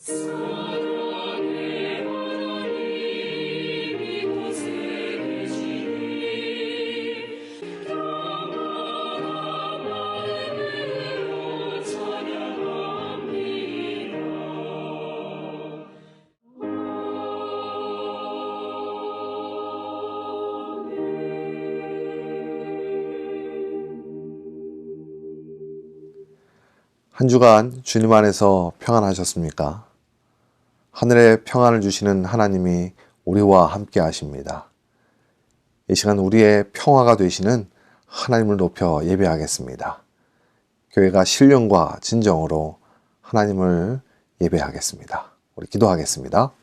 사랑의 하나님 이곳에 계시니 평안한 마음으로 찬양합니다. 한 주간 주님 안에서 평안하셨습니까? 하늘의 평안을 주시는 하나님이 우리와 함께 하십니다. 이 시간 우리의 평화가 되시는 하나님을 높여 예배하겠습니다. 교회가 신령과 진정으로 하나님을 예배하겠습니다. 우리 기도하겠습니다.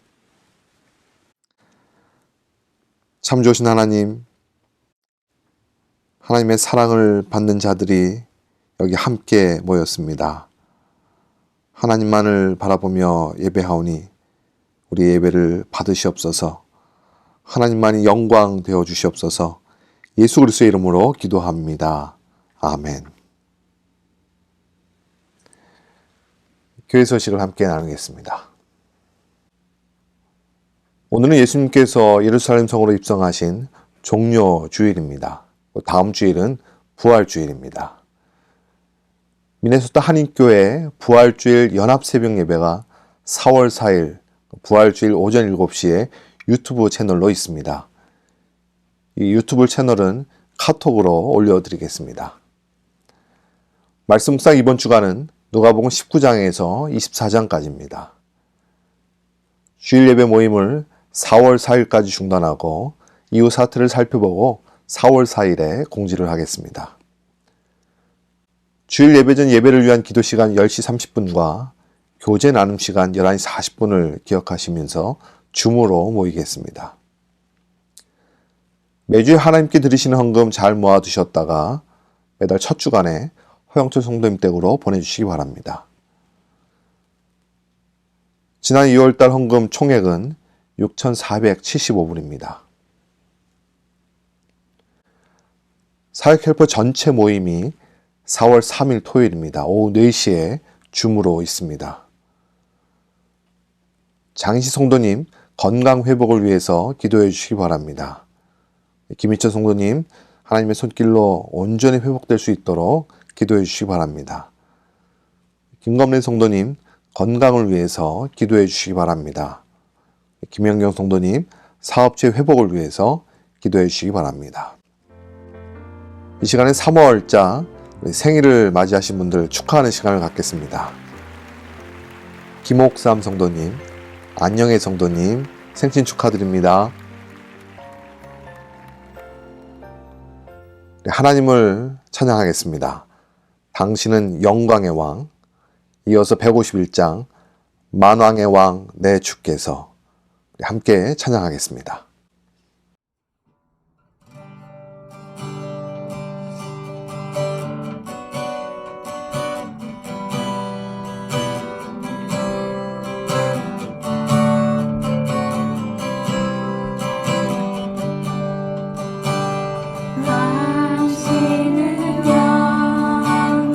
참 좋으신 하나님, 하나님의 사랑을 받는 자들이 여기 함께 모였습니다. 하나님만을 바라보며 예배하오니 우리 예배를 받으시옵소서. 하나님만이 영광 되어 주시옵소서. 예수 그리스도의 이름으로 기도합니다. 아멘. 교회 소식을 함께 나누겠습니다. 오늘은 예수님께서 예루살렘 성으로 입성하신 종려 주일입니다. 다음 주일은 부활주일입니다. 미네소타 한인교회 부활주일 연합새벽 예배가 4월 4일 부활주일 오전 7시에 유튜브 채널로 있습니다. 이 유튜브 채널은 카톡으로 올려드리겠습니다. 말씀 묵상 이번 주간은 누가복음 19장에서 24장까지입니다. 주일 예배 모임을 4월 4일까지 중단하고 이후 사태를 살펴보고 4월 4일에 공지를 하겠습니다. 주일 예배 전 예배를 위한 기도 시간 10시 30분과 교제 나눔 시간 11시 40분을 기억하시면서 줌으로 모이겠습니다. 매주에 하나님께 드리시는 헌금 잘 모아두셨다가 매달 첫 주간에 허영철 성도님 댁으로 보내주시기 바랍니다. 지난 2월달 헌금 총액은 6,475불입니다. 사역헬퍼 전체 모임이 4월 3일 토요일입니다. 오후 4시에 줌으로 있습니다. 장희시 성도님 건강 회복을 위해서 기도해 주시기 바랍니다. 김희철 성도님 하나님의 손길로 온전히 회복될 수 있도록 기도해 주시기 바랍니다. 김검래 성도님 건강을 위해서 기도해 주시기 바랍니다. 김영경 성도님 사업체 회복을 위해서 기도해 주시기 바랍니다. 이 시간에 3월자 생일을 맞이하신 분들 축하하는 시간을 갖겠습니다. 김옥삼 성도님, 안영애 성도님 생신 축하드립니다. 하나님을 찬양하겠습니다. 당신은 영광의 왕, 이어서 151장 만왕의 왕 내 주께서 함께 찬양하겠습니다. 당신은 영광의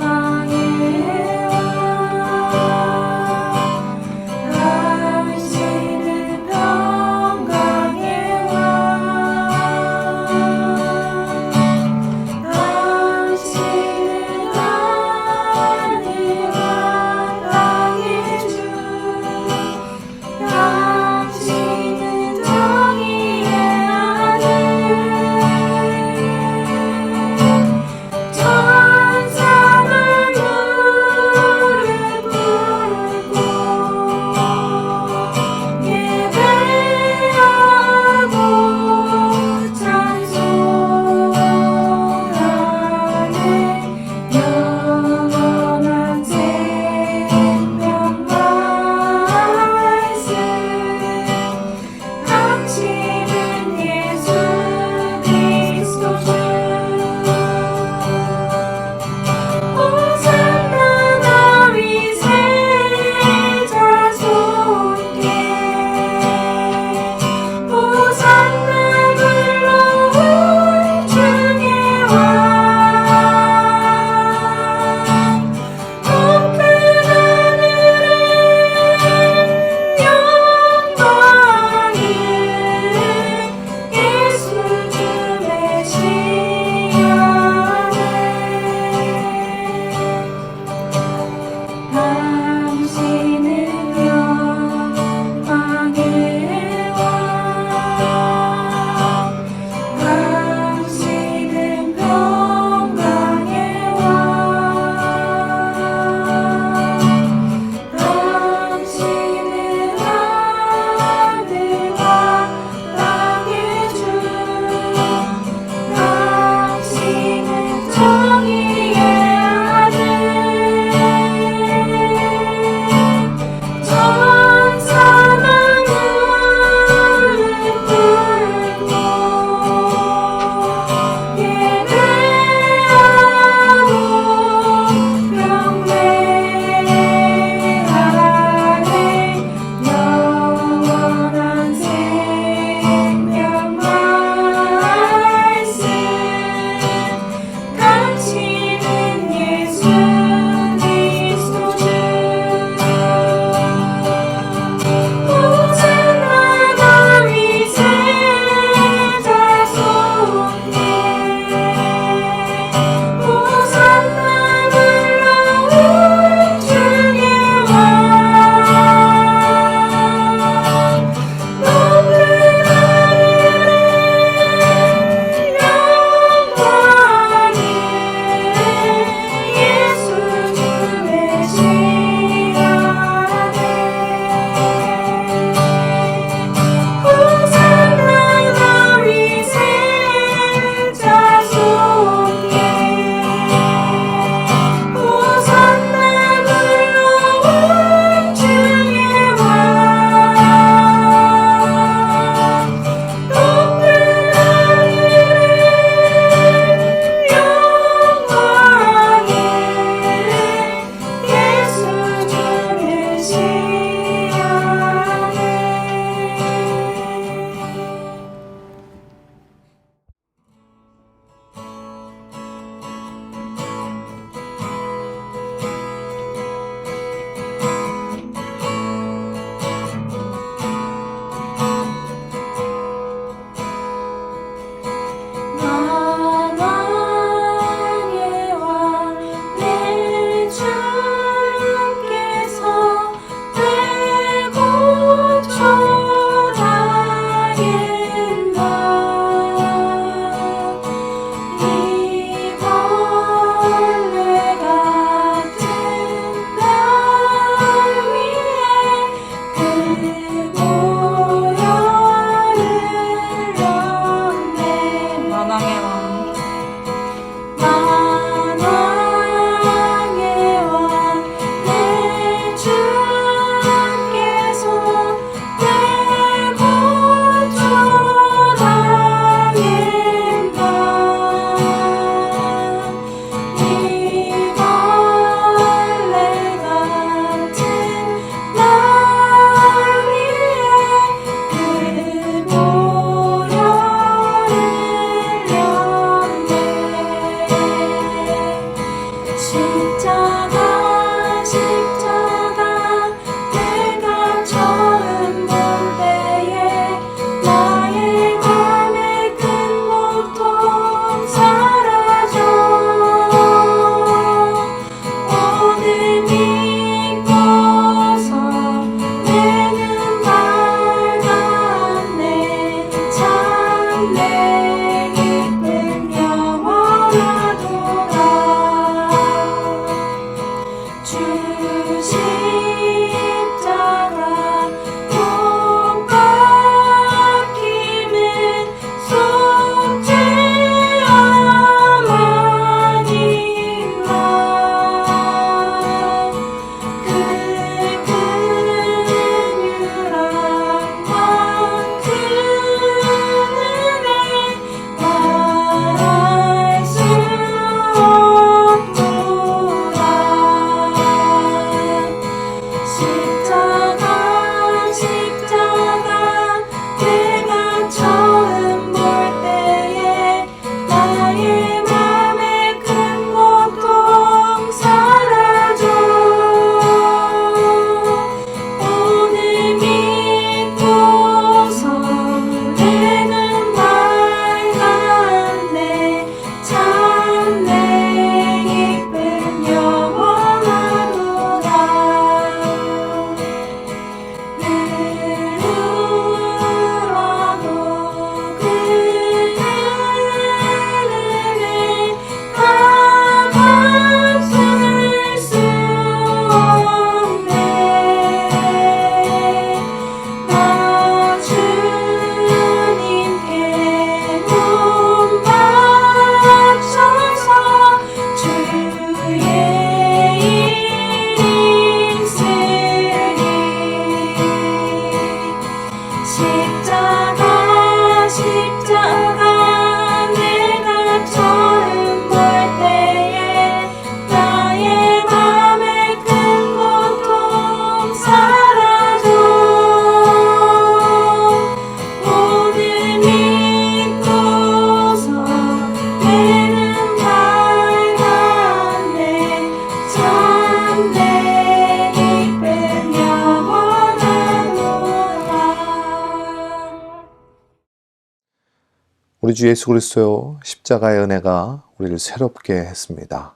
우리 주 예수 그리스도의 십자가의 은혜가 우리를 새롭게 했습니다.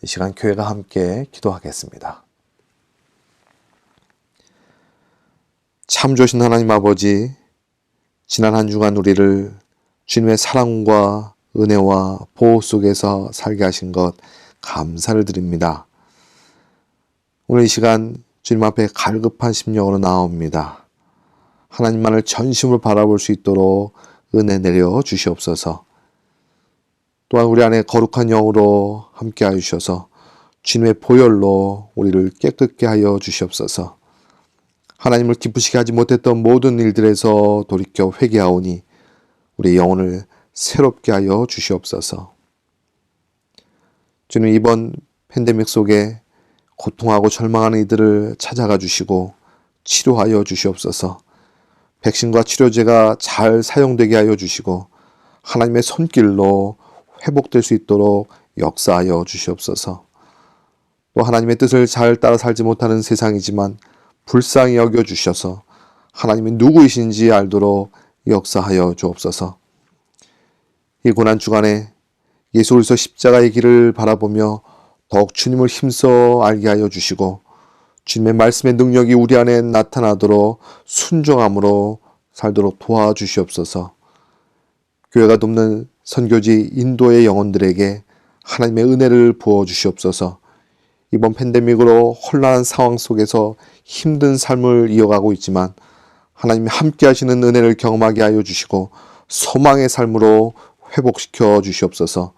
이 시간 교회가 함께 기도하겠습니다. 참 좋으신 하나님 아버지, 지난 한 주간 우리를 주님의 사랑과 은혜와 보호 속에서 살게 하신 것 감사를 드립니다. 오늘 이 시간 주님 앞에 갈급한 심령으로 나옵니다. 하나님만을 전심으로 바라볼 수 있도록 은혜 내려 주시옵소서. 또한 우리 안에 거룩한 영으로 함께 하여 주셔서 주님의 보혈로 우리를 깨끗게 하여 주시옵소서. 하나님을 기쁘시게 하지 못했던 모든 일들에서 돌이켜 회개하오니 우리 영혼을 새롭게 하여 주시옵소서. 주님, 이번 팬데믹 속에 고통하고 절망하는 이들을 찾아가 주시고 치료하여 주시옵소서. 백신과 치료제가 잘 사용되게 하여 주시고 하나님의 손길로 회복될 수 있도록 역사하여 주시옵소서. 또 하나님의 뜻을 잘 따라 살지 못하는 세상이지만 불쌍히 여겨 주셔서 하나님이 누구이신지 알도록 역사하여 주옵소서. 이 고난 주간에 예수 그리스도 십자가의 길을 바라보며 더욱 주님을 힘써 알게 하여 주시고 주님의 말씀의 능력이 우리 안에 나타나도록 순종함으로 살도록 도와주시옵소서. 교회가 돕는 선교지 인도의 영혼들에게 하나님의 은혜를 부어주시옵소서. 이번 팬데믹으로 혼란한 상황 속에서 힘든 삶을 이어가고 있지만 하나님이 함께 하시는 은혜를 경험하게 하여 주시고 소망의 삶으로 회복시켜 주시옵소서.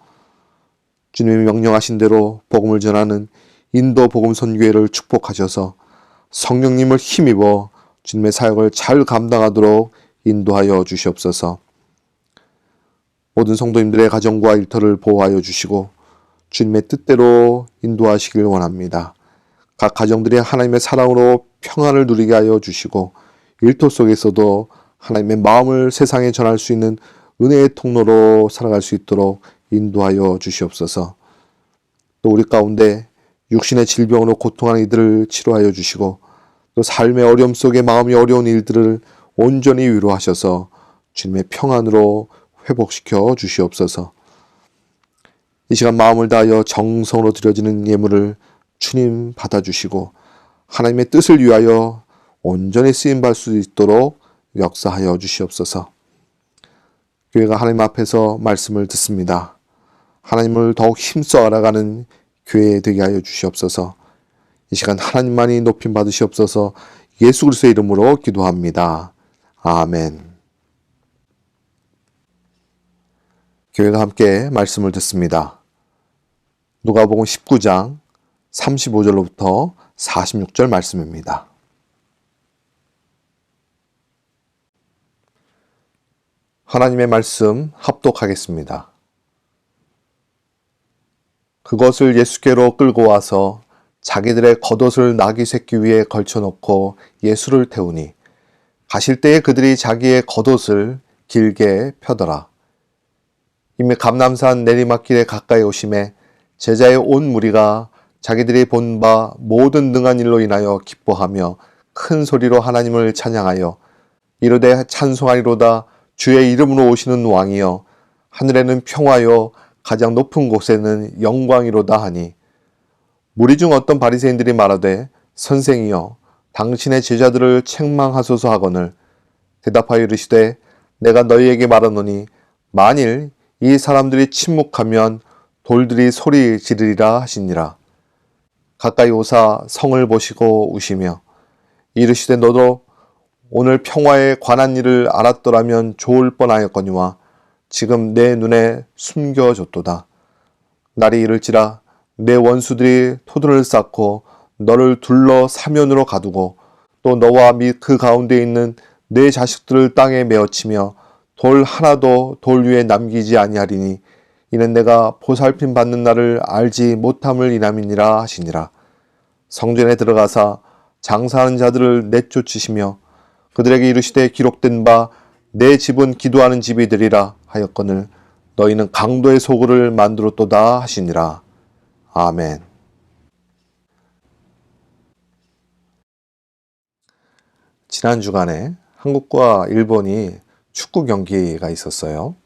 주님이 명령하신 대로 복음을 전하는 인도 복음 선교회를 축복하셔서 성령님을 힘입어 주님의 사역을 잘 감당하도록 인도하여 주시옵소서. 모든 성도님들의 가정과 일터를 보호하여 주시고 주님의 뜻대로 인도하시길 원합니다. 각 가정들이 하나님의 사랑으로 평안을 누리게 하여 주시고 일터 속에서도 하나님의 마음을 세상에 전할 수 있는 은혜의 통로로 살아갈 수 있도록 인도하여 주시옵소서. 또 우리 가운데 육신의 질병으로 고통하는 이들을 치료하여 주시고 또 삶의 어려움 속에 마음이 어려운 일들을 온전히 위로하셔서 주님의 평안으로 회복시켜 주시옵소서. 이 시간 마음을 다하여 정성으로 드려지는 예물을 주님 받아주시고 하나님의 뜻을 위하여 온전히 쓰임받을 수 있도록 역사하여 주시옵소서. 교회가 하나님 앞에서 말씀을 듣습니다. 하나님을 더욱 힘써 알아가는 교회 되게 하여 주시옵소서. 이 시간 하나님만이 높임 받으시옵소서. 예수 그리스도의 이름으로 기도합니다. 아멘. 교회가 함께 말씀을 듣습니다. 누가복음 19장 35절로부터 46절 말씀입니다. 하나님의 말씀 합독하겠습니다. 그것을 예수께로 끌고 와서 자기들의 겉옷을 나귀 새끼 위에 걸쳐놓고 예수를 태우니 가실 때에 그들이 자기의 겉옷을 길게 펴더라. 이미 감람산 내리막길에 가까이 오심에 제자의 온 무리가 자기들이 본 바 모든 능한 일로 인하여 기뻐하며 큰 소리로 하나님을 찬양하여 이르되 찬송하리로다. 주의 이름으로 오시는 왕이여 하늘에는 평화여 가장 높은 곳에는 영광이로다 하니 무리 중 어떤 바리새인들이 말하되 선생이여 당신의 제자들을 책망하소서 하거늘 대답하여 이르시되 내가 너희에게 말하노니 만일 이 사람들이 침묵하면 돌들이 소리 지르리라 하시니라. 가까이 오사 성을 보시고 우시며 이르시되 너도 오늘 평화에 관한 일을 알았더라면 좋을 뻔하였거니와 지금 내 눈에 숨겨졌도다. 날이 이를지라 내 원수들이 토들을 쌓고 너를 둘러 사면으로 가두고 또 너와 및 그 가운데 있는 내 자식들을 땅에 메어치며 돌 하나도 돌 위에 남기지 아니하리니 이는 내가 보살핌 받는 날을 알지 못함을 인함이니라 하시니라. 성전에 들어가사 장사하는 자들을 내쫓으시며 그들에게 이르시되 기록된 바 내 집은 기도하는 집이 되리라 하였거늘 너희는 강도의 소굴을 만들었도다 하시니라. 아멘. 지난 주간에 한국과 일본이 축구 경기가 있었어요.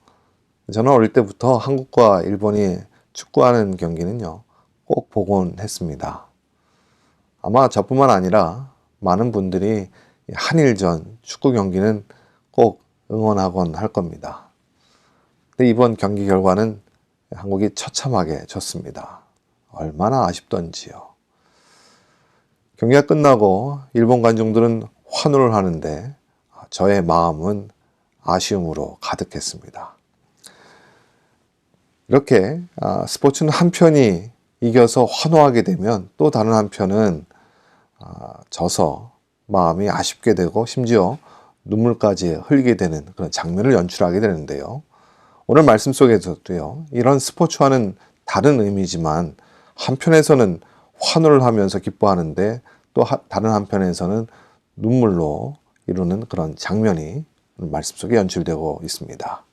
저는 어릴 때부터 한국과 일본이 축구하는 경기는요, 꼭 보곤 했습니다. 아마 저뿐만 아니라 많은 분들이 한일전 축구 경기는 꼭 응원하곤 할 겁니다. 근데 이번 경기 결과는 한국이 처참하게 졌습니다. 얼마나 아쉽던지요. 경기가 끝나고 일본 관중들은 환호를 하는데 저의 마음은 아쉬움으로 가득했습니다. 이렇게 스포츠는 한편이 이겨서 환호하게 되면 또 다른 한편은 져서 마음이 아쉽게 되고 심지어 눈물까지 흘리게 되는 그런 장면을 연출하게 되는데요. 오늘 말씀 속에서도요, 이런 스포츠와는 다른 의미지만 한편에서는 환호를 하면서 기뻐하는데 또 다른 한편에서는 눈물로 이루는 그런 장면이 말씀 속에 연출되고 있습니다.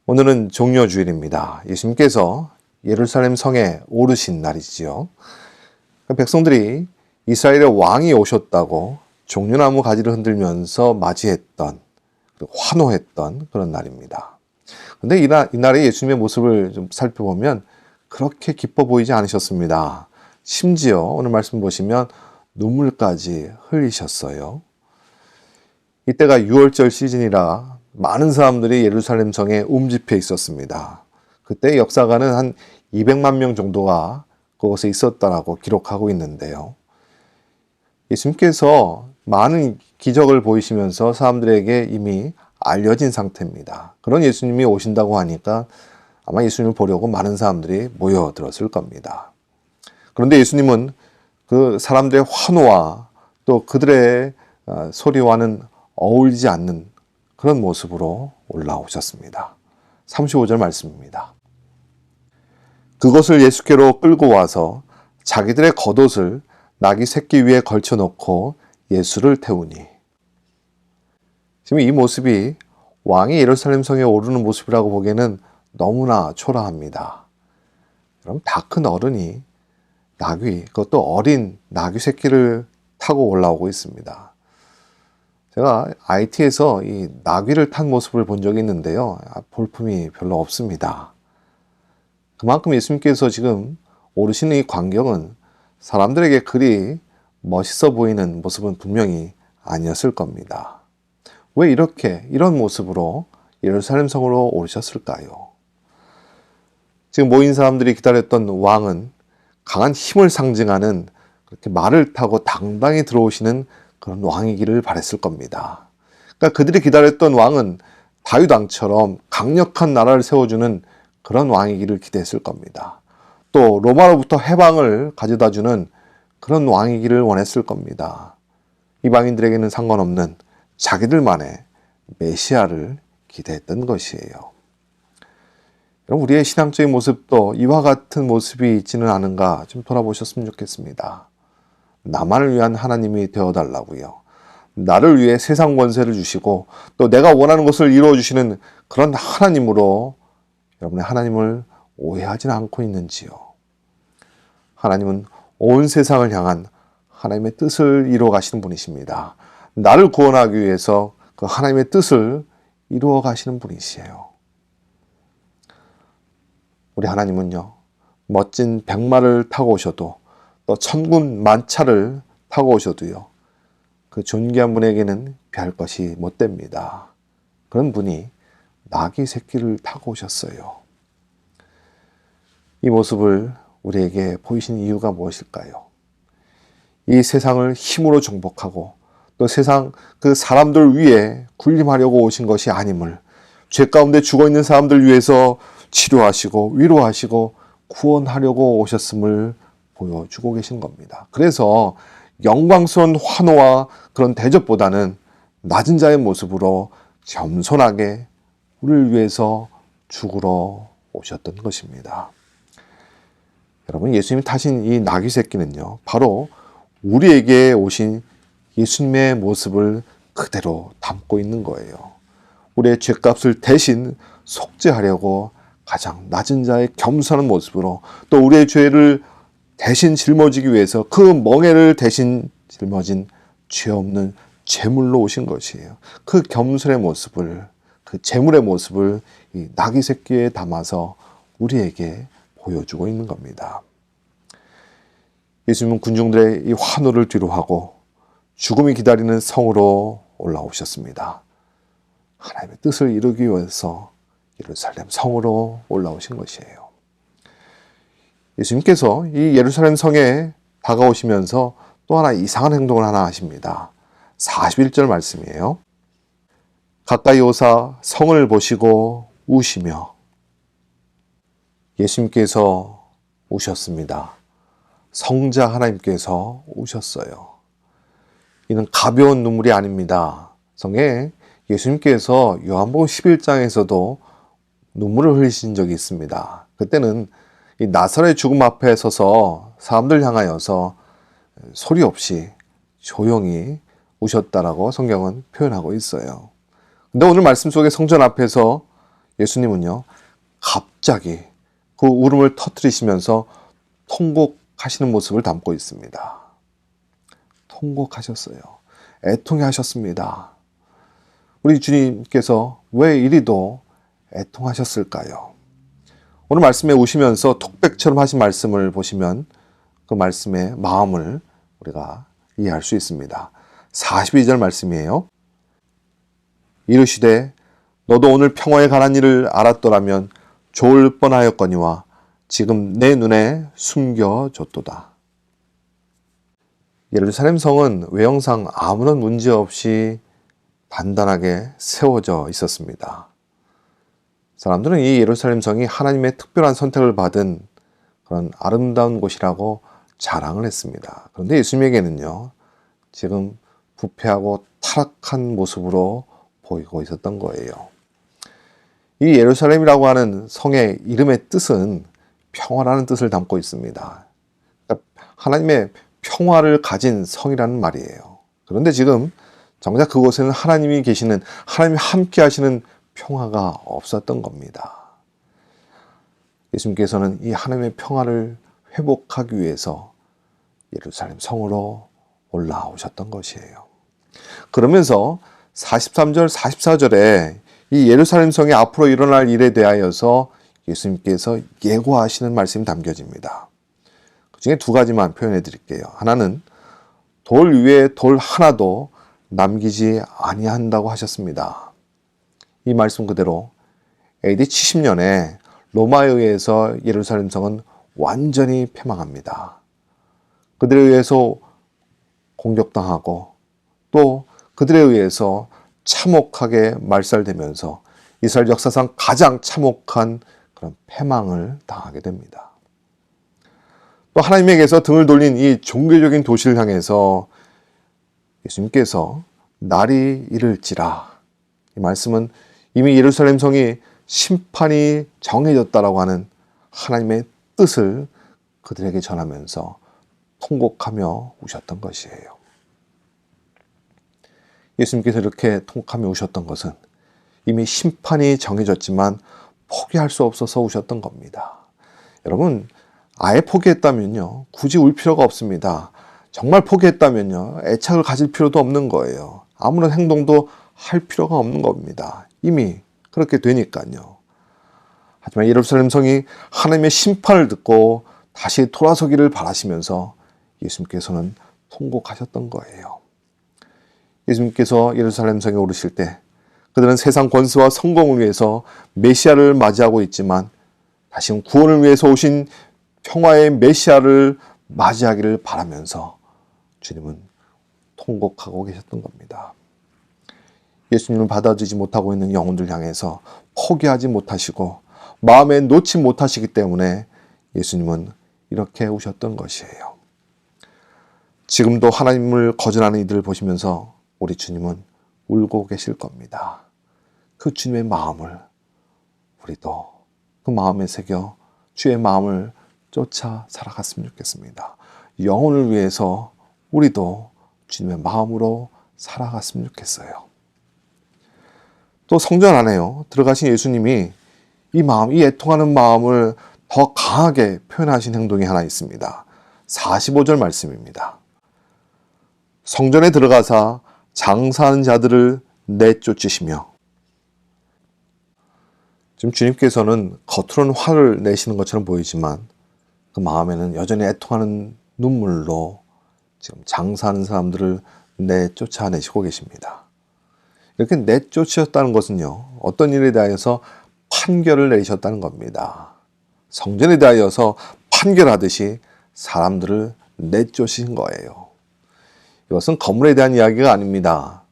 오늘은 종려주일입니다. 예수님께서 예루살렘 성에 오르신 날이지요. 백성들이 이스라엘의 왕이 오셨다고 종려나무 가지를 흔들면서 맞이했던, 환호했던 그런 날입니다. 그런데 이날의 예수님의 모습을 좀 살펴보면 그렇게 기뻐 보이지 않으셨습니다. 심지어 오늘 말씀 보시면 눈물까지 흘리셨어요. 이때가 6월절 시즌이라 많은 사람들이 예루살렘 성에 움집해 있었습니다. 그때 역사가는 한 200만 명 정도가 그곳에 있었다라고 기록하고 있는데요. 예수님께서 많은 기적을 보이시면서 사람들에게 이미 알려진 상태입니다. 그런 예수님이 오신다고 하니까 아마 예수님을 보려고 많은 사람들이 모여들었을 겁니다. 그런데 예수님은 그 사람들의 환호와 또 그들의 소리와는 어울리지 않는 그런 모습으로 올라오셨습니다. 35절 말씀입니다. 그것을 예수께로 끌고 와서 자기들의 겉옷을 나귀 새끼 위에 걸쳐놓고 예수를 태우니. 지금 이 모습이 왕이 예루살렘 성에 오르는 모습이라고 보기에는 너무나 초라합니다. 그럼 다 큰 어른이 나귀, 그것도 어린 나귀 새끼를 타고 올라오고 있습니다. 제가 IT에서 이 나귀를 탄 모습을 본 적이 있는데요. 볼품이 별로 없습니다. 그만큼 예수님께서 지금 오르시는 이 광경은 사람들에게 그리 멋있어 보이는 모습은 분명히 아니었을 겁니다. 왜 이런 모습으로 예루살렘 성으로 오르셨을까요? 지금 모인 사람들이 기다렸던 왕은 강한 힘을 상징하는 그렇게 말을 타고 당당히 들어오시는 그런 왕이기를 바랬을 겁니다. 그러니까 그들이 기다렸던 왕은 다윗 왕처럼 강력한 나라를 세워주는 그런 왕이기를 기대했을 겁니다. 또 로마로부터 해방을 가져다주는 그런 왕이기를 원했을 겁니다. 이방인들에게는 상관없는 자기들만의 메시아를 기대했던 것이에요. 여러분, 우리의 신앙적인 모습도 이와 같은 모습이 있지는 않은가 좀 돌아보셨으면 좋겠습니다. 나만을 위한 하나님이 되어달라고요. 나를 위해 세상 권세를 주시고 또 내가 원하는 것을 이루어주시는 그런 하나님으로 여러분의 하나님을 오해하지는 않고 있는지요. 하나님은 온 세상을 향한 하나님의 뜻을 이루어 가시는 분이십니다. 나를 구원하기 위해서 그 하나님의 뜻을 이루어 가시는 분이시에요. 우리 하나님은요, 멋진 백마를 타고 오셔도 또 천군 만차를 타고 오셔도요, 그 존귀한 분에게는 비할 것이 못 됩니다. 그런 분이 나귀 새끼를 타고 오셨어요. 이 모습을 우리에게 보이신 이유가 무엇일까요? 이 세상을 힘으로 정복하고 또 세상 그 사람들 위에 군림하려고 오신 것이 아님을, 죄 가운데 죽어있는 사람들 위해서 치료하시고 위로하시고 구원하려고 오셨음을 보여주고 계신 겁니다. 그래서 영광스러운 환호와 그런 대접보다는 낮은 자의 모습으로 겸손하게 우리를 위해서 죽으러 오셨던 것입니다. 여러분, 예수님이 타신 이 나귀 새끼는요, 바로 우리에게 오신 예수님의 모습을 그대로 담고 있는 거예요. 우리의 죄값을 대신 속죄하려고 가장 낮은 자의 겸손한 모습으로, 또 우리의 죄를 대신 짊어지기 위해서 그 멍에를 대신 짊어진 죄 없는 제물로 오신 것이에요. 그 겸손의 모습을, 그 제물의 모습을 이 나귀 새끼에 담아서 우리에게 보여주고 있는 겁니다. 예수님은 군중들의 이 환호를 뒤로하고 죽음이 기다리는 성으로 올라오셨습니다. 하나님의 뜻을 이루기 위해서 예루살렘 성으로 올라오신 것이에요. 예수님께서 이 예루살렘 성에 다가오시면서 또 하나 이상한 행동을 하나 하십니다. 41절 말씀이에요. 가까이 오사 성을 보시고 우시며. 예수님께서 오셨습니다. 성자 하나님께서 오셨어요. 이는 가벼운 눈물이 아닙니다. 성에 예수님께서 요한복음 11장에서도 눈물을 흘리신 적이 있습니다. 그때는 이 나사로의 죽음 앞에 서서 사람들 향하여서 소리 없이 조용히 우셨다라고 성경은 표현하고 있어요. 근데 오늘 말씀 속에 성전 앞에서 예수님은요, 갑자기 그 울음을 터뜨리시면서 통곡하시는 모습을 담고 있습니다. 통곡하셨어요. 애통해 하셨습니다. 우리 주님께서 왜 이리도 애통하셨을까요? 오늘 말씀에 오시면서 톡백처럼 하신 말씀을 보시면 그 말씀의 마음을 우리가 이해할 수 있습니다. 42절 말씀이에요. 이르시되 너도 오늘 평화에 관한 일을 알았더라면 좋을 뻔하였거니와 지금 내 눈에 숨겨졌도다. 예루살렘 성은 외형상 아무런 문제 없이 단단하게 세워져 있었습니다. 사람들은 이 예루살렘 성이 하나님의 특별한 선택을 받은 그런 아름다운 곳이라고 자랑을 했습니다. 그런데 예수님에게는요, 지금 부패하고 타락한 모습으로 보이고 있었던 거예요. 이 예루살렘이라고 하는 성의 이름의 뜻은 평화라는 뜻을 담고 있습니다. 그러니까 하나님의 평화를 가진 성이라는 말이에요. 그런데 지금 정작 그곳에는 하나님이 계시는, 하나님이 함께 하시는 평화가 없었던 겁니다. 예수님께서는 이 하나님의 평화를 회복하기 위해서 예루살렘 성으로 올라오셨던 것이에요. 그러면서 43절, 44절에 이 예루살렘 성에 앞으로 일어날 일에 대하여서 예수님께서 예고하시는 말씀이 담겨집니다. 그 중에 두 가지만 표현해 드릴게요. 하나는 돌 위에 돌 하나도 남기지 아니한다고 하셨습니다. 이 말씀 그대로 AD 70년에 로마에 의해서 예루살렘 성은 완전히 패망합니다. 그들에 의해서 공격당하고 또 그들에 의해서 참혹하게 말살되면서 이스라엘 역사상 가장 참혹한 그런 패망을 당하게 됩니다. 또 하나님에게서 등을 돌린 이 종교적인 도시를 향해서 예수님께서 날이 이를지라, 이 말씀은 이미 예루살렘 성이 심판이 정해졌다라고 하는 하나님의 뜻을 그들에게 전하면서 통곡하며 우셨던 것이에요. 예수님께서 이렇게 통곡하며 우셨던 것은 이미 심판이 정해졌지만 포기할 수 없어서 우셨던 겁니다. 여러분, 아예 포기했다면요, 굳이 울 필요가 없습니다. 정말 포기했다면요, 애착을 가질 필요도 없는 거예요. 아무런 행동도 할 필요가 없는 겁니다. 이미 그렇게 되니까요. 하지만 예루살렘 성이 하나님의 심판을 듣고 다시 돌아서기를 바라시면서 예수님께서는 통곡하셨던 거예요. 예수님께서 예루살렘 성에 오르실 때 그들은 세상 권세와 성공을 위해서 메시아를 맞이하고 있지만 다시 구원을 위해서 오신 평화의 메시아를 맞이하기를 바라면서 주님은 통곡하고 계셨던 겁니다. 예수님을 받아들이지 못하고 있는 영혼들 향해서 포기하지 못하시고 마음에 놓지 못하시기 때문에 예수님은 이렇게 우셨던 것이에요. 지금도 하나님을 거절하는 이들을 보시면서 우리 주님은 울고 계실 겁니다. 그 주님의 마음을 우리도 그 마음에 새겨 주의 마음을 쫓아 살아갔으면 좋겠습니다. 영혼을 위해서 우리도 주님의 마음으로 살아갔으면 좋겠어요. 또 성전 안에요, 들어가신 예수님이 이 마음, 이 애통하는 마음을 더 강하게 표현하신 행동이 하나 있습니다. 45절 말씀입니다. 성전에 들어가사 장사하는 자들을 내쫓으시며, 지금 주님께서는 겉으로는 화를 내시는 것처럼 보이지만 그 마음에는 여전히 애통하는 눈물로 지금 장사하는 사람들을 내쫓아내시고 계십니다. 이렇게 내쫓으셨다는 것은요, 어떤 일에 대하여서 판결을 내리셨다는 겁니다. 성전에 대하여서 판결하듯이 사람들을 내쫓으신 거예요. 이것은 건물에 대한 이야기가 아닙니다.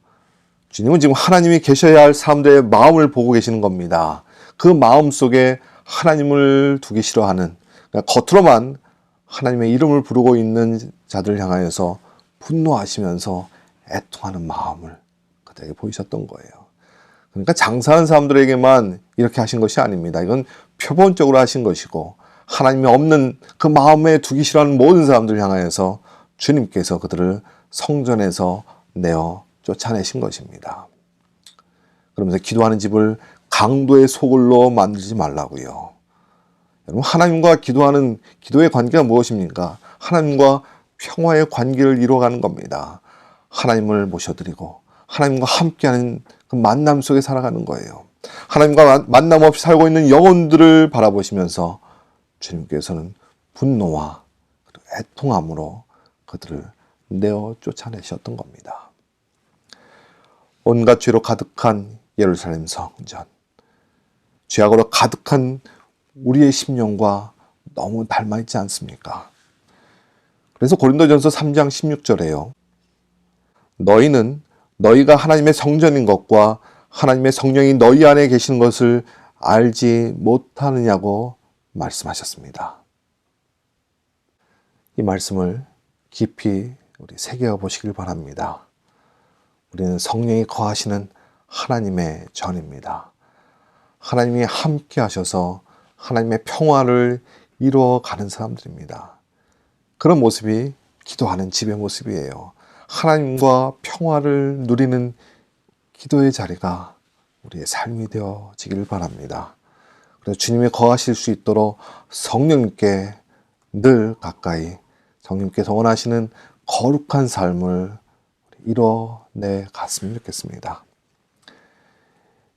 주님은 지금 하나님이 계셔야 할 사람들의 마음을 보고 계시는 겁니다. 그 마음 속에 하나님을 두기 싫어하는, 그러니까 겉으로만 하나님의 이름을 부르고 있는 자들을 향하여서 분노하시면서 애통하는 마음을 그들에게 보이셨던 거예요. 그러니까 장사하는 사람들에게만 이렇게 하신 것이 아닙니다. 이건 표본적으로 하신 것이고, 하나님이 없는 그 마음에 두기 싫어하는 모든 사람들을 향하여서 주님께서 그들을 성전에서 내어 쫓아내신 것입니다. 그러면서 기도하는 집을 강도의 소굴로 만들지 말라고요. 여러분, 하나님과 기도하는 기도의 관계가 무엇입니까? 하나님과 평화의 관계를 이루어가는 겁니다. 하나님을 모셔드리고 하나님과 함께하는 그 만남 속에 살아가는 거예요. 하나님과 만남 없이 살고 있는 영혼들을 바라보시면서 주님께서는 분노와 애통함으로 그들을 내어 쫓아내셨던 겁니다. 온갖 죄로 가득한 예루살렘 성전, 죄악으로 가득한 우리의 심령과 너무 닮아있지 않습니까? 그래서 고린도전서 3장 16절에요. 너희는 너희가 하나님의 성전인 것과 하나님의 성령이 너희 안에 계시는 것을 알지 못하느냐고 말씀하셨습니다. 이 말씀을 깊이 우리 새겨 보시길 바랍니다. 우리는 성령이 거하시는 하나님의 전입니다. 하나님이 함께 하셔서 하나님의 평화를 이루어가는 사람들입니다. 그런 모습이 기도하는 집의 모습이에요. 하나님과 평화를 누리는 기도의 자리가 우리의 삶이 되어지길 바랍니다. 그래서 주님이 거하실 수 있도록 성령님께 늘 가까이, 성령님께서 원하시는 거룩한 삶을 이뤄내 갔으면 좋겠습니다.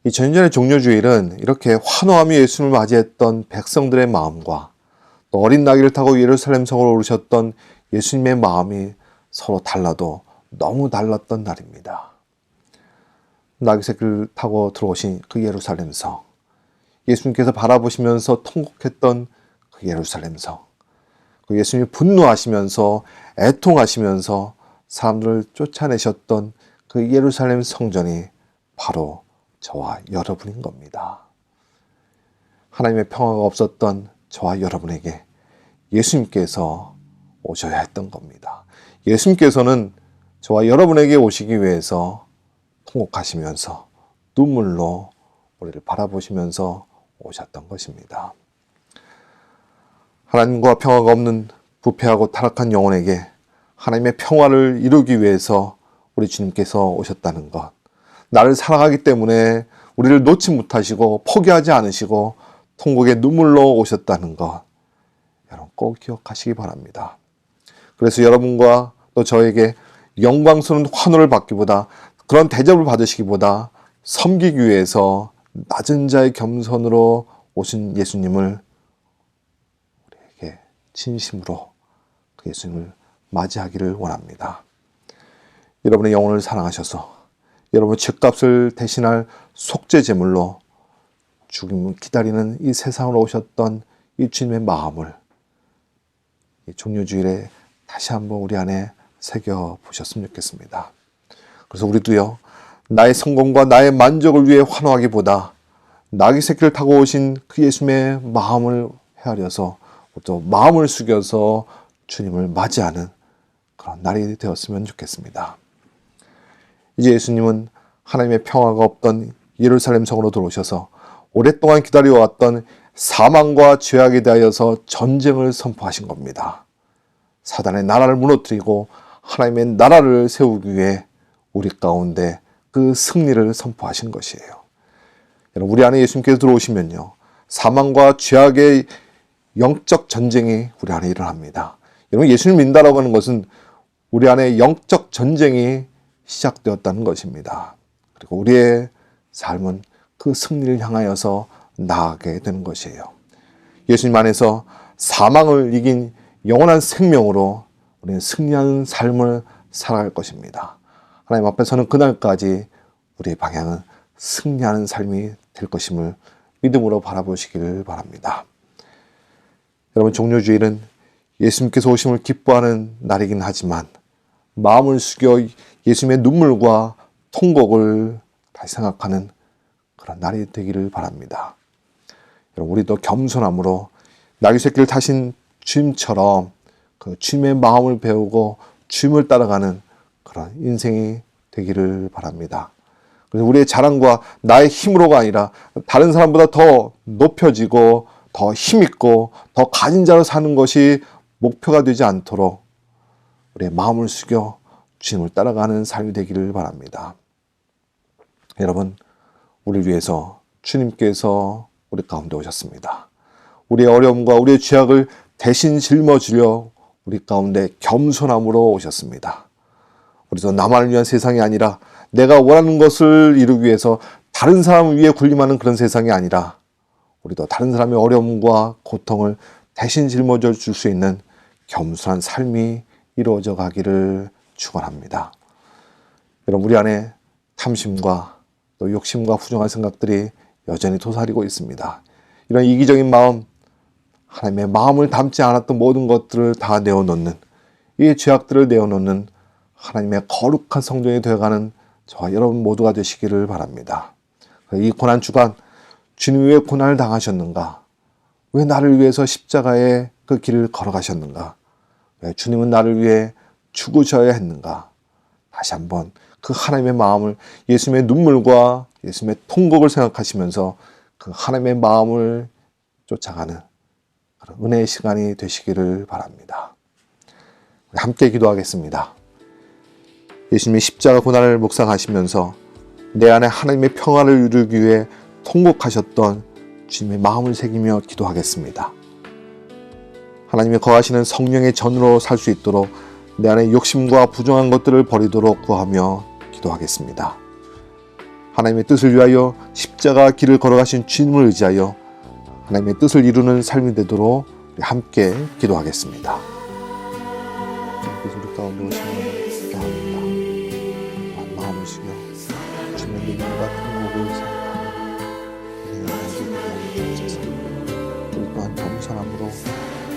이 전전의 종려주일은 이렇게 환호하며 예수님을 맞이했던 백성들의 마음과 또 어린 나귀를 타고 예루살렘 성으로 오르셨던 예수님의 마음이 서로 달라도 너무 달랐던 날입니다. 나귀 새끼를 타고 들어오신 그 예루살렘 성, 예수님께서 바라보시면서 통곡했던 그 예루살렘 성, 그 예수님이 분노하시면서 애통하시면서 사람들을 쫓아내셨던 그 예루살렘 성전이 바로 저와 여러분인 겁니다. 하나님의 평화가 없었던 저와 여러분에게 예수님께서 오셔야 했던 겁니다. 예수님께서는 저와 여러분에게 오시기 위해서 통곡하시면서 눈물로 우리를 바라보시면서 오셨던 것입니다. 하나님과 평화가 없는 부패하고 타락한 영혼에게 하나님의 평화를 이루기 위해서 우리 주님께서 오셨다는 것, 나를 사랑하기 때문에 우리를 놓지 못하시고 포기하지 않으시고 통곡의 눈물로 오셨다는 것, 여러분 꼭 기억하시기 바랍니다. 그래서 여러분과 또 저에게 영광스러운 환호를 받기보다, 그런 대접을 받으시기보다 섬기기 위해서 낮은 자의 겸손으로 오신 예수님을 우리에게 진심으로 그 예수님을 맞이하기를 원합니다. 여러분의 영혼을 사랑하셔서 여러분의 죄값을 대신할 속죄 제물로 죽임을 기다리는 이 세상으로 오셨던 이 주님의 마음을 이 종려주일에 다시 한번 우리 안에 새겨보셨으면 좋겠습니다. 그래서 우리도요, 나의 성공과 나의 만족을 위해 환호하기보다 나귀 새끼를 타고 오신 그 예수님의 마음을 헤아려서 또 마음을 숙여서 주님을 맞이하는 그런 날이 되었으면 좋겠습니다. 이제 예수님은 하나님의 평화가 없던 예루살렘 성으로 들어오셔서 오랫동안 기다려왔던 사망과 죄악에 대하여서 전쟁을 선포하신 겁니다. 사단의 나라를 무너뜨리고 하나님의 나라를 세우기 위해 우리 가운데 그 승리를 선포하신 것이에요. 여러분, 우리 안에 예수님께서 들어오시면요, 사망과 죄악의 영적 전쟁이 우리 안에 일어납니다. 여러분, 예수님 믿는다라고 하는 것은 우리 안에 영적 전쟁이 시작되었다는 것입니다. 그리고 우리의 삶은 그 승리를 향하여서 나아가게 되는 것이에요. 예수님 안에서 사망을 이긴 영원한 생명으로 우리는 승리하는 삶을 살아갈 것입니다. 하나님 앞에서는 그날까지 우리의 방향은 승리하는 삶이 될 것임을 믿음으로 바라보시기를 바랍니다. 여러분, 종료주일은 예수님께서 오심을 기뻐하는 날이긴 하지만 마음을 숙여 예수님의 눈물과 통곡을 다시 생각하는 그런 날이 되기를 바랍니다. 여러분, 우리도 겸손함으로 나귀 새끼를 타신 주님처럼 그 주님의 마음을 배우고 주님을 따라가는 그런 인생이 되기를 바랍니다. 그래서 우리의 자랑과 나의 힘으로가 아니라 다른 사람보다 더 높여지고 더 힘있고 더 가진 자로 사는 것이 목표가 되지 않도록 우리의 마음을 숙여 주님을 따라가는 삶이 되기를 바랍니다. 여러분, 우리를 위해서 주님께서 우리 가운데 오셨습니다. 우리의 어려움과 우리의 죄악을 대신 짊어지려 우리 가운데 겸손함으로 오셨습니다. 우리도 나만을 위한 세상이 아니라 내가 원하는 것을 이루기 위해서 다른 사람 위에 군림하는 그런 세상이 아니라 우리도 다른 사람의 어려움과 고통을 대신 짊어져 줄 수 있는 겸손한 삶이 이루어져 가기를 축원합니다. 여러분, 우리 안에 탐심과 또 욕심과 부정한 생각들이 여전히 도사리고 있습니다. 이런 이기적인 마음, 하나님의 마음을 담지 않았던 모든 것들을 다 내어놓는, 이 죄악들을 내어놓는 하나님의 거룩한 성전이 되어가는 저와 여러분 모두가 되시기를 바랍니다. 이 고난주간 주님 왜 고난을 당하셨는가? 왜 나를 위해서 십자가의 그 길을 걸어가셨는가? 왜 주님은 나를 위해 죽으셔야 했는가? 다시 한번 그 하나님의 마음을, 예수님의 눈물과 예수님의 통곡을 생각하시면서 그 하나님의 마음을 쫓아가는 그런 은혜의 시간이 되시기를 바랍니다. 우리 함께 기도하겠습니다. 예수님이 십자가 고난을 묵상하시면서 내 안에 하나님의 평화를 이루기 위해 통곡하셨던 주님의 마음을 새기며 기도하겠습니다. 하나님이 거하시는 성령의 전으로 살 수 있도록 내 안에 욕심과 부정한 것들을 버리도록 구하며 기도하겠습니다. 하나님의 뜻을 위하여 십자가 길을 걸어가신 주님을 의지하여 하나님의 뜻을 이루는 삶이 되도록 우리 함께 기도하겠습니다. 우리 가운데 오시면 기도합니다. 마음을 숙여 주님의 눈물과 통곡을 생각하며 우리 또한 겸손함으로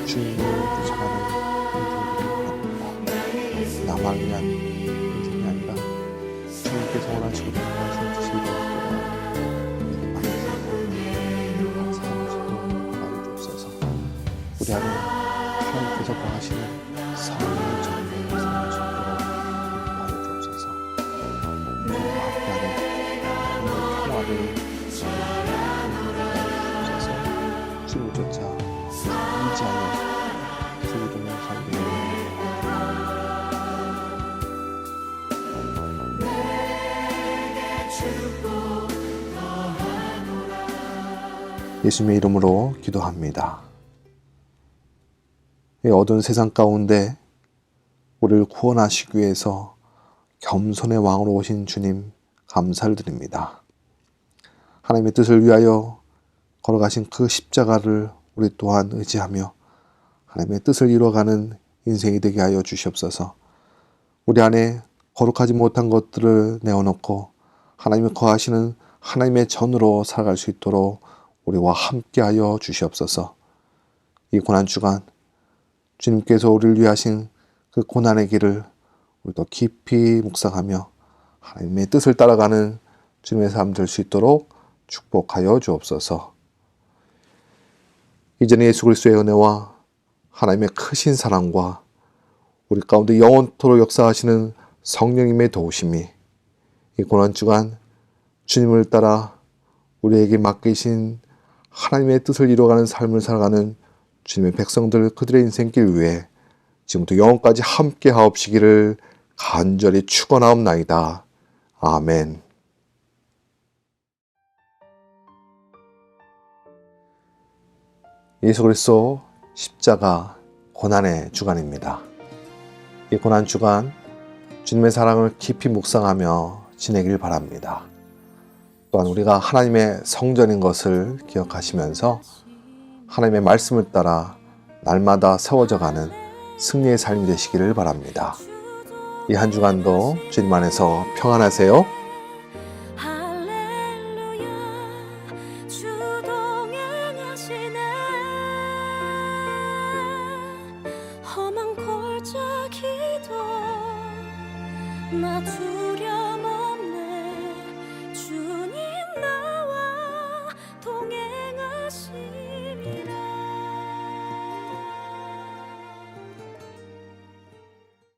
주님을 쫓아가는 나만 위한 인생이 아니라 주님께서 원하시고 원하시는 뜻이 이루어지도록 믿음 안에서 사랑하시고 나를 주옵소서. 우리 안에 하나님께서 거하시는 성령의 전능을 사랑할 수 있도록 나를 주옵소서. 우리와 함께하는 하나님의 평화를 주옵소서. 주님을 쫓아 의지하여 주님을 살게 예수님의 이름으로 기도합니다. 이 어두운 세상 가운데 우리를 구원하시기 위해서 겸손의 왕으로 오신 주님 감사를 드립니다. 하나님의 뜻을 위하여 걸어가신 그 십자가를 우리 또한 의지하며 하나님의 뜻을 이루어가는 인생이 되게 하여 주시옵소서. 우리 안에 거룩하지 못한 것들을 내어놓고 하나님이 거하시는 하나님의 전으로 살아갈 수 있도록 우리와 함께하여 주시옵소서. 이 고난주간 주님께서 우리를 위하신 그 고난의 길을 우리도 깊이 묵상하며 하나님의 뜻을 따라가는 주님의 삶 될 수 있도록 축복하여 주옵소서. 이제는 예수 그리스도의 은혜와 하나님의 크신 사랑과 우리 가운데 영원토록 역사하시는 성령님의 도우심이 이 고난주간 주님을 따라 우리에게 맡기신 하나님의 뜻을 이루어가는 삶을 살아가는 주님의 백성들 그들의 인생길 위에 지금부터 영원까지 함께 하옵시기를 간절히 축원하옵나이다. 아멘. 예수 그리스도 십자가 고난의 주간입니다. 이 고난 주간 주님의 사랑을 깊이 묵상하며 지내길 바랍니다. 또한 우리가 하나님의 성전인 것을 기억하시면서 하나님의 말씀을 따라 날마다 세워져 가는 승리의 삶이 되시기를 바랍니다. 이 한 주간도 주님 안에서 평안하세요. 할렐루야 주 동행하시네 험한 골짜기도 나